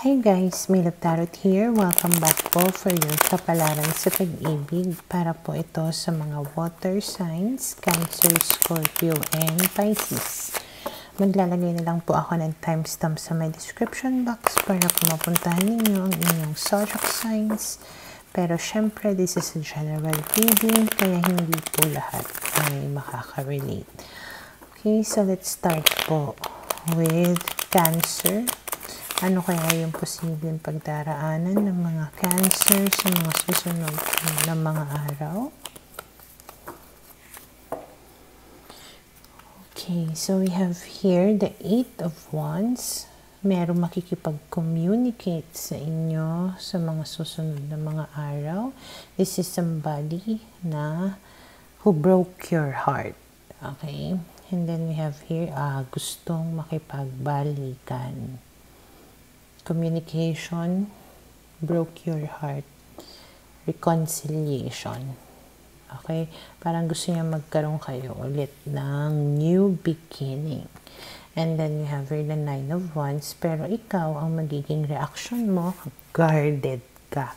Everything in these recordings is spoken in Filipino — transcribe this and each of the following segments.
Hi guys, Milot Tarot here. Welcome back po for your kapalaran sa pag-ibig. Para po ito sa mga water signs, Cancer, Scorpio, and Pisces. Maglalagay na lang po ako ng timestamp sa my description box para po mapuntahan ninyo ang inyong zodiac signs. Pero syempre, this is a general reading, kaya hindi po lahat ay makaka-relate. Okay, so let's start po with Cancer. Ano kaya yung posibleng pagdaraanan ng mga Cancer sa mga susunod na mga araw? Okay, so we have here the 8 of Wands. Merong makikipag-communicate sa inyo sa mga susunod na mga araw. This is somebody na who broke your heart. Okay? And then we have here, gustong makipagbalikan. Communication, broke your heart, reconciliation. Okay? Parang gusto niya magkaroon kayo ulit ng new beginning. And then you have here the 9 of Wands, pero ikaw, ang magiging reaction mo, guarded ka.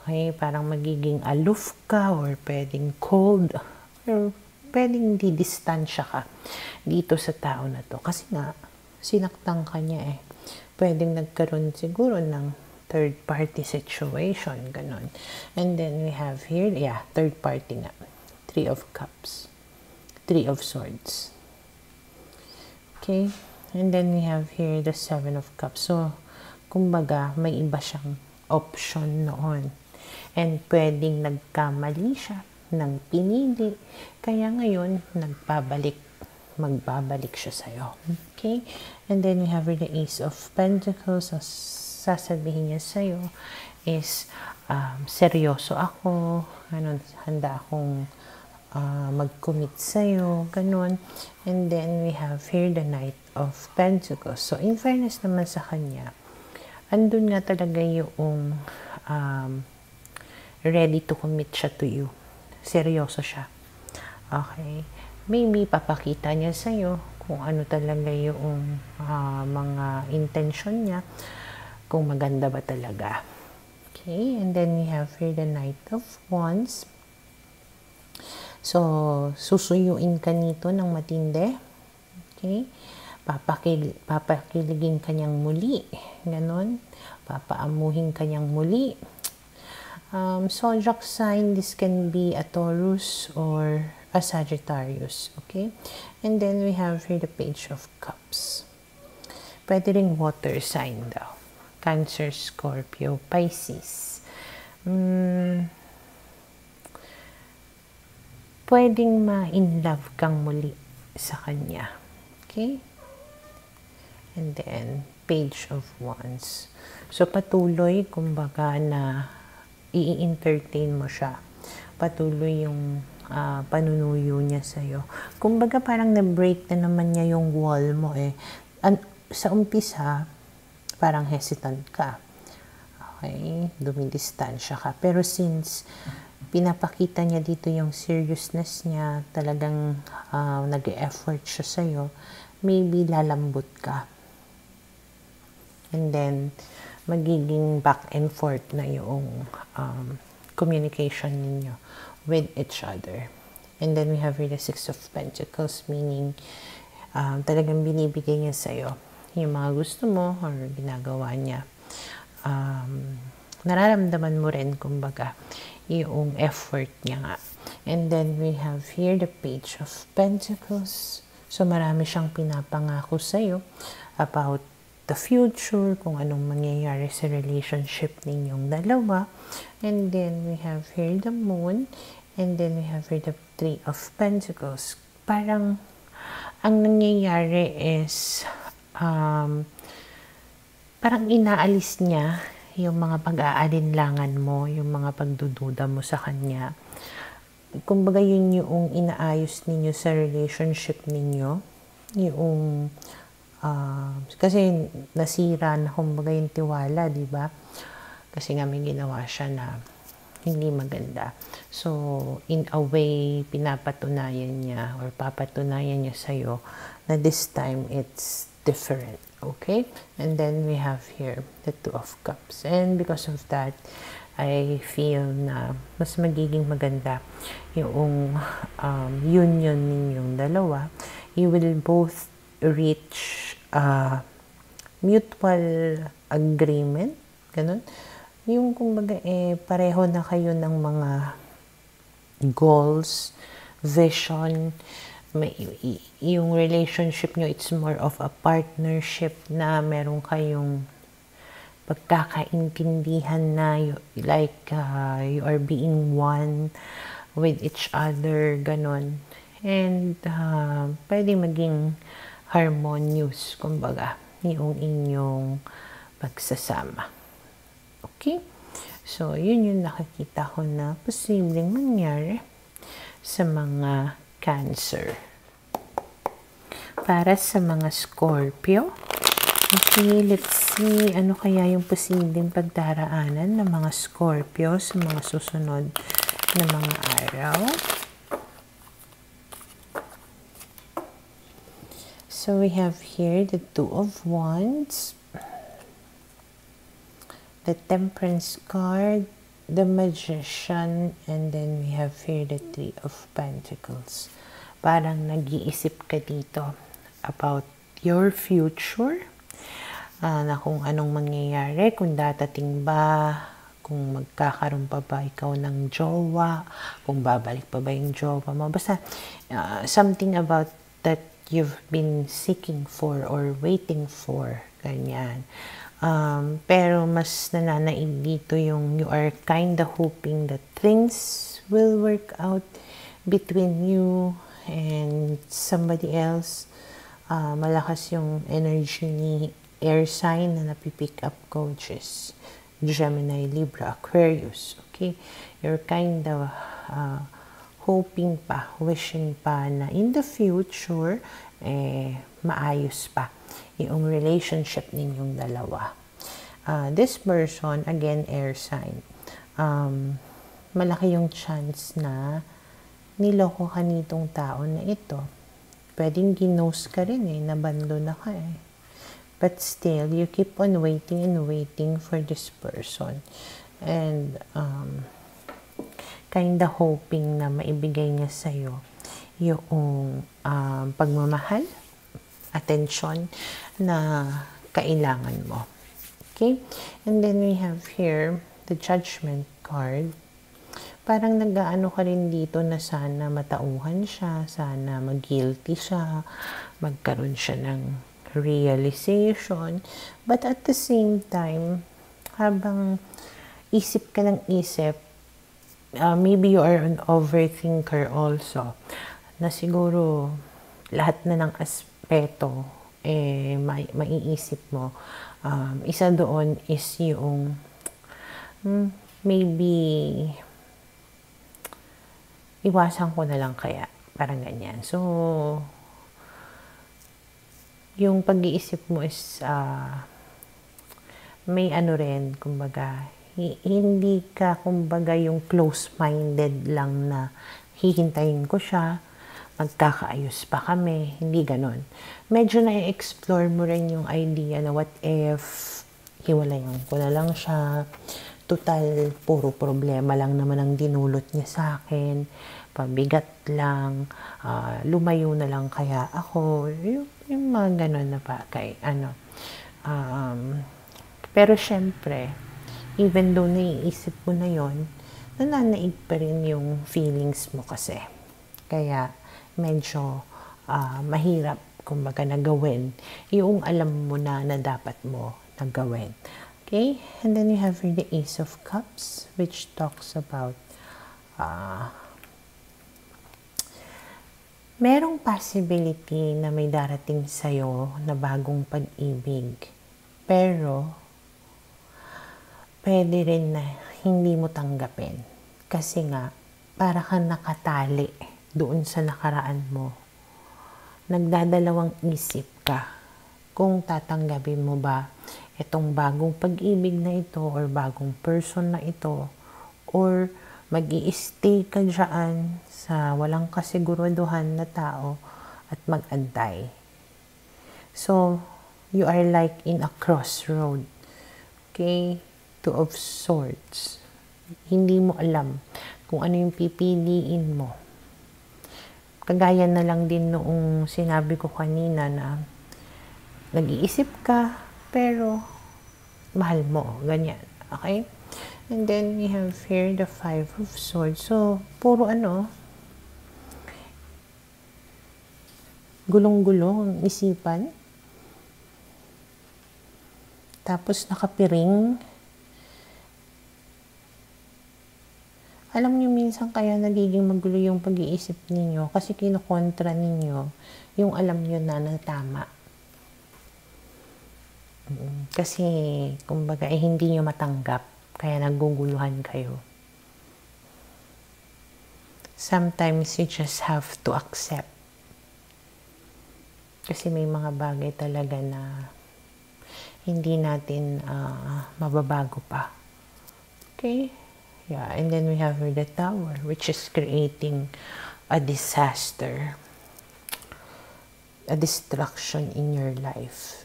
Okay? Parang magiging aloof ka or pwedeng cold or pwedeng didistansya ka dito sa tao na to. Kasi nga, sinaktan ka niya eh. Pwedeng nagkaroon siguro ng third party situation, ganon. And then we have here, third party nga. 3 of Cups. 3 of Swords. Okay? And then we have here the 7 of Cups. So, kumbaga, may iba siyang option noon. And pwedeng nagkamali siya ng pinili. Kaya ngayon, magbabalik siya sa'yo. Okay? And then we have the Ace of Pentacles. So, sasabihin niya sa'yo is, seryoso ako, handa akong mag-commit sa'yo, ganun. And then we have here the Knight of Pentacles. So, in fairness naman sa kanya, andun nga talaga yung ready to commit siya to you. Seryoso siya. Okay? Maybe papakita niya sa'yo kung ano talaga yung mga intention niya, kung maganda ba talaga. Okay? And then we have here the Knight of Wands. So, susuyuin ka nito ng matindi. Okay? Papakiligin ka niyang muli. Ganon. Papaamuhin ka niyang muli. Zodiac sign, this can be a Taurus or a Sagittarius. Okay? And then we have here the Page of Cups. Pwede ring water sign daw. Cancer, Scorpio, Pisces. Pwedeng ma-in-love kang muli sa kanya. Okay? And then, Page of Wands. So, patuloy, kumbaga, na i-entertain mo siya. Patuloy yung panunuyo niya sa'yo. Kumbaga, parang na-break na naman niya yung wall mo eh. Sa umpisa, parang hesitant ka. Okay? Dumidistansya ka. Pero since pinapakita niya dito yung seriousness niya, talagang nag-e-effort siya sa'yo, maybe lalambot ka. And then, magiging back and forth na yung communication ninyo with each other. And then we have here the 6 of Pentacles, meaning talagang binibigay niya sa'yo yung mga gusto mo or ginagawa niya. Nararamdaman mo rin, kumbaga, yung effort niya nga. And then we have here the Page of Pentacles. So, marami siyang pinapangako sa'yo about the future, kung anong mangyayari sa relationship ninyong dalawa. And then we have here the Moon. And then we have here the 3 of Pentacles. Parang, ang nangyayari is, parang inaalis niya yung mga pag-aalinlangan mo, yung mga pagdududa mo sa kanya. Kumbaga yun yung inaayos ninyo sa relationship ninyo. Yung, kasi nasira na kumbaga yung tiwala, di ba? Kasi nga may ginawa siya na hindi maganda. So, in a way, pinapatunayan niya or papatunayan niya sa'yo na this time it's different. Okay, and then we have here the Two of Cups, and because of that, I feel na mas magiging maganda yung union ninyong dalawa. You will both reach mutual agreement, ganun. Yung kumbaga pareho na kayo ng mga goals, vision, yung relationship nyo, it's more of a partnership na meron kayong pagkakaintindihan na like you are being one with each other, ganon. And pwede maging harmonious, kumbaga, yung inyong pagsasama. Okay? So, yun yung nakikita ko na posibleng mangyari sa mga Cancer. Para sa mga Scorpio, okay, let's see ano kaya yung posibleng pagdaraanan ng mga Scorpio sa mga susunod na mga araw. So we have here the Two of Wands, the Temperance card, the Magician, and then we have here the Three of Pentacles. Parang nag-iisip ka dito about your future, na kung anong mangyayari, kung datating ba, kung magkakaroon pa ba ikaw ng jowa, kung babalik pa ba yung jowa mo. Basta something about that you've been seeking for or waiting for, ganyan. Pero mas nananaig dito yung you are kinda hoping that things will work out between you and somebody else. Malakas yung energy ni air sign na napipick up ko, which is Gemini, Libra, Aquarius. Okay? You're kinda hoping pa, wishing pa na in the future, maayos pa yung relationship ninyong dalawa. This person, again, air sign. Malaki yung chance na niloko ka nitong tao na ito. Pwedeng ginost ka rin nabando na ka But still, you keep on waiting and waiting for this person. And kinda hoping na maibigay niya sa'yo yung pagmamahal, attention na kailangan mo. Okay? And then we have here the Judgment card. Parang nag-aano ka rin dito na sana matauhan siya, sana mag-guilty siya, magkaroon siya ng realization. But at the same time, habang isip ka ng isip, maybe you are an overthinker also, na siguro lahat na ng aspeto maiisip mo. Isa doon is yung maybe iwasan ko na lang kaya, parang ganyan. So yung pag-iisip mo is may ano rin, kumbaga hindi ka kumbaga yung close-minded lang na hihintayin ko siya, magkakaayos pa kami, hindi ganon. Medyo na-explore mo rin yung idea na what if hiwalayan ko na lang siya, total puro problema lang naman ang dinulot niya sa akin, pabigat lang, lumayo na lang kaya ako, yung mga ganon na bagay. Pero syempre, even though naiisip mo na yon, nananaig pa rin yung feelings mo kasi. Kaya medyo mahirap kumbaga na gawin yung alam mo na dapat mo na gawin. Okay? And then you have here the Ace of Cups, which talks about merong possibility na may darating sa'yo na bagong pag-ibig. Pero pwede rin na hindi mo tanggapin. Kasi nga, para kang nakatali doon sa nakaraan mo. Nagdadalawang isip ka kung tatanggapin mo ba itong bagong pag-ibig na ito or bagong person na ito, or mag-i-stay ka dyan sa walang kasiguraduhan na tao at mag-antay. So, you are like in a crossroad. Okay? Two of Swords. Hindi mo alam kung ano yung pipiliin mo. Kagaya na lang din noong sinabi ko kanina na nag-iisip ka, pero mahal mo. Ganyan. Okay? And then we have here the Five of Swords. So, puro gulong-gulong ang isipan. Tapos nakapiring. Alam niyo minsan kaya nagiging magulo yung pag-iisip ninyo kasi kinokontra ninyo yung alam niyo na tama. Kasi, kumbaga, hindi niyo matanggap. Kaya naguguluhan kayo. Sometimes you just have to accept. Kasi may mga bagay talaga na hindi natin mababago pa. Okay? Yeah, and then we have the Tower, which is creating a disaster, a destruction in your life.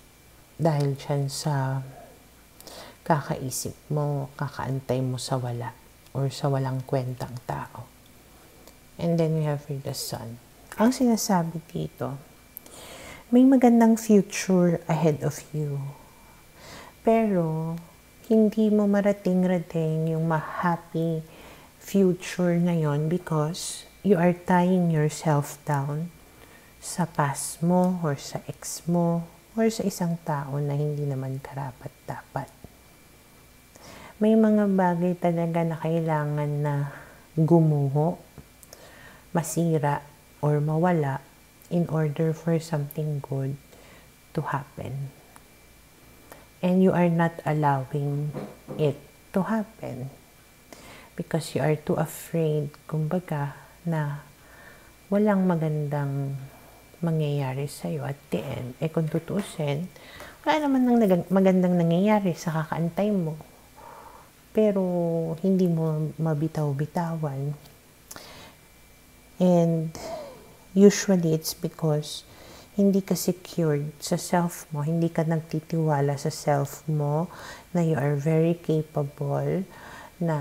Dahil dyan sa kakaisip mo, kakaantay mo sa wala or sa walang kwentang tao. And then we have the Sun. Ang sinasabi dito, may magandang future ahead of you. Pero, hindi mo marating-rating yung ma-happy future ngayon because you are tying yourself down sa past mo or sa ex mo or sa isang tao na hindi naman karapat-dapat. May mga bagay talaga na kailangan na gumuho, masira, or mawala in order for something good to happen. And you are not allowing it to happen because you are too afraid, kumbaga, na walang magandang mangyayari sa'yo at the end. Kung tutuusin, wala naman ng magandang nangyayari sa kakaantay mo. Pero hindi mo mabitaw-bitawan. And usually it's because hindi ka secured sa self mo, hindi ka nagtitiwala sa self mo na you are very capable, na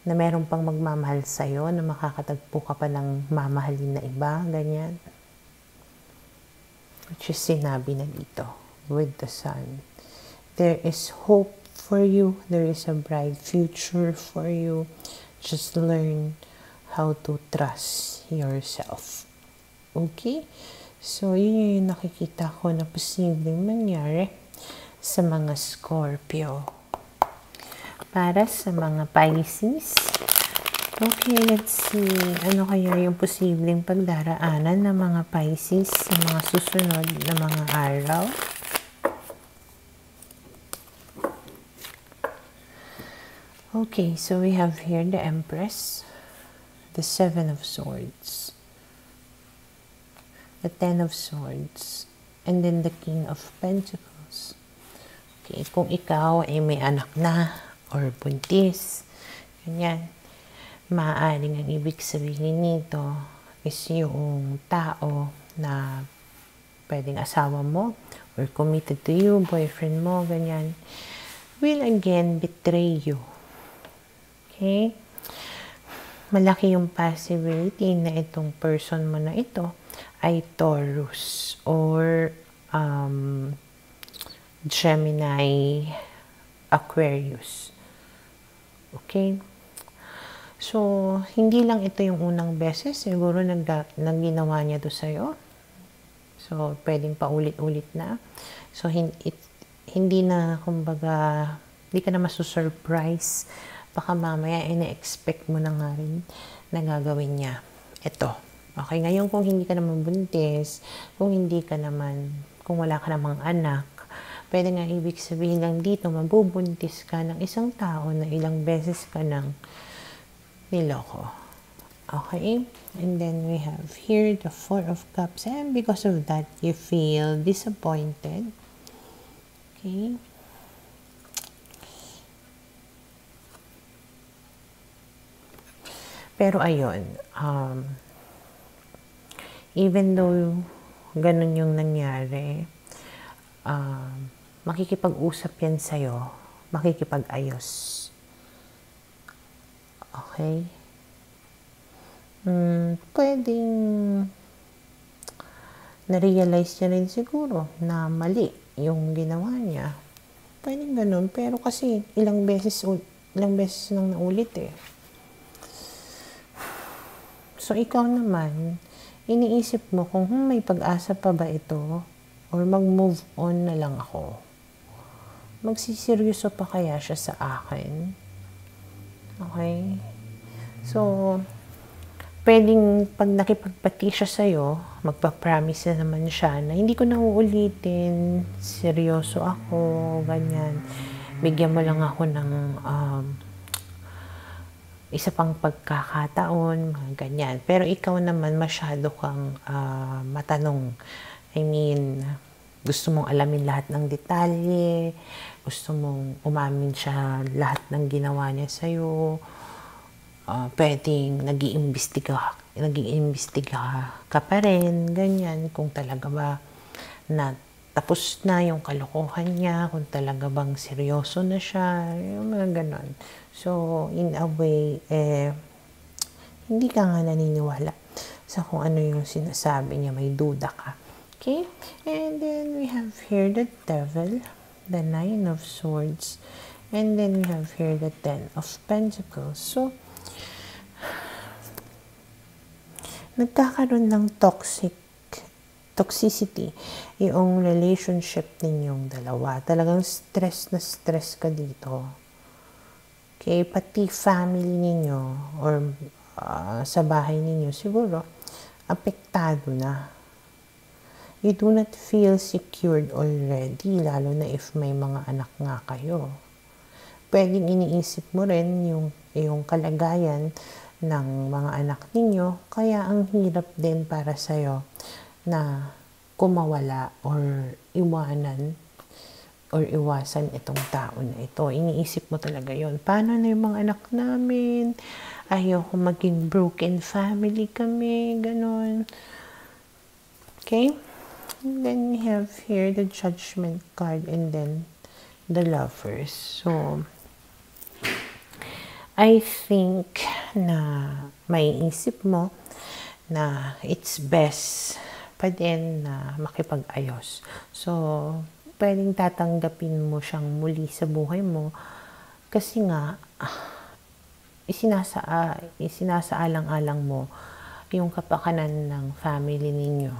meron pang magmamahal sa'yo, na makakatagpo ka pa ng mamahalin na iba, ganyan. Which is sinabi na dito with the Sun. There is hope for you. There is a bright future for you. Just learn how to trust yourself. Okay? So, yun yung nakikita ko na posibleng mangyari sa mga Scorpio. Para sa mga Pisces. Okay, let's see. Ano kaya yung posibleng pagdaraanan ng mga Pisces sa mga susunod na mga araw? Okay, so we have here the Empress, the Seven of Swords, the Ten of Swords, and then the King of Pentacles. Okay, kung ikaw ay may anak na or buntis, ganyan, maaaring ang ibig sabihin nito is yung tao na pwedeng asawa mo or committed to you, boyfriend mo, ganyan, will again betray you. Okay? Malaki yung possibility na itong person mo na ito ay Taurus or Gemini, Aquarius. Okay? So, hindi lang ito yung unang beses. Siguro ginawa niya to sa'yo. So, pwedeng paulit-ulit na. So, hindi na, kumbaga, hindi ka na masusurprise. Baka mamaya, ina-expect mo na nga rin na gagawin niya. Ito. Okay, ngayon kung hindi ka naman buntis, kung wala ka namang anak, pwede nga ibig sabihin lang dito, mabubuntis ka ng isang tao na ilang beses ka nang niloko. Okay? And then we have here the Four of Cups. And because of that, you feel disappointed. Okay? Pero ayun, even though ganun yung nangyari, makikipag-usap yan sa'yo, makikipag-ayos. Okay? Pwedeng na-realize niya rin siguro na mali yung ginawa niya. Pwedeng ganun, pero kasi ilang beses nang naulit eh. So, ikaw naman, iniisip mo kung may pag-asa pa ba ito or mag-move on na lang ako. Magsiseryoso pa kaya siya sa akin? Okay? So, pwedeng pag nakipagpati siya sa'yo, magpa-promise na naman siya na hindi ko na uulitin, seryoso ako, ganyan. Bigyan mo lang ako ng isa pang pagkakataon, mga ganyan. Pero ikaw naman masyado kang matanong. I mean, gusto mong alamin lahat ng detalye, gusto mong umamin siya lahat ng ginawa niya sa'yo, pwedeng nag-iimbestiga ka pa rin, ganyan, kung talaga ba na tapos na yung kalokohan niya, kung talaga bang seryoso na siya, yung mga ganon. So, in a way, hindi ka nga naniniwala sa kung ano yung sinasabi niya, may duda ka. Okay? And then we have here the Devil, the Nine of Swords, and then we have here the Ten of Pentacles. So, nagkakaroon ng toxicity yung relationship ninyong dalawa. Talagang stress na stress ka dito. Okay, pati family ninyo or sa bahay ninyo siguro apektado na. You do not feel secured already, lalo na if may mga anak nga kayo. Pwedeng iniisip mo rin yung kalagayan ng mga anak ninyo, kaya ang hirap din para sa'yo na kumawala or iwanan or iwasan itong tao na ito. Iniisip mo talaga yon. Paano na yung mga anak namin? Ayoko maging broken family kami, ganon. Okay? And then we have here the Judgment card and then the Lovers. So, I think na may isip mo na it's best pa din na makipag-ayos. So, pwedeng tatanggapin mo siyang muli sa buhay mo kasi nga isinasaalang-alang mo yung kapakanan ng family ninyo.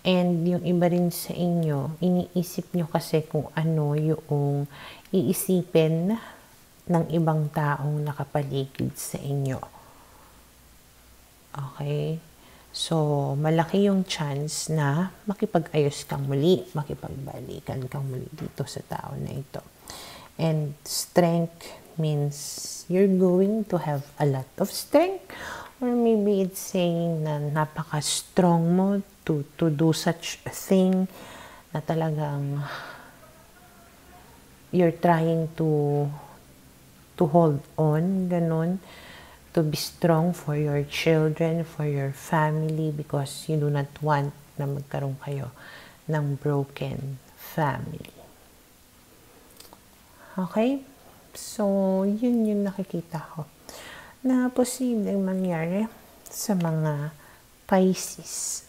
And yung iba rin sa inyo, iniisip nyo kasi kung ano yung iisipin ng ibang taong nakapaligid sa inyo. Okay? So, malaki yung chance na makipag-ayos kang muli, makipagbalikan kang muli dito sa tao na ito. And strength means you're going to have a lot of strength, or maybe it's saying na napaka-strong mo to do such a thing na talagang you're trying to hold on, ganun, to be strong for your children, for your family, because you do not want na magkaroon kayo ng broken family. Okay? So, yun yung nakikita ko na posibleng mangyari sa mga Pisces.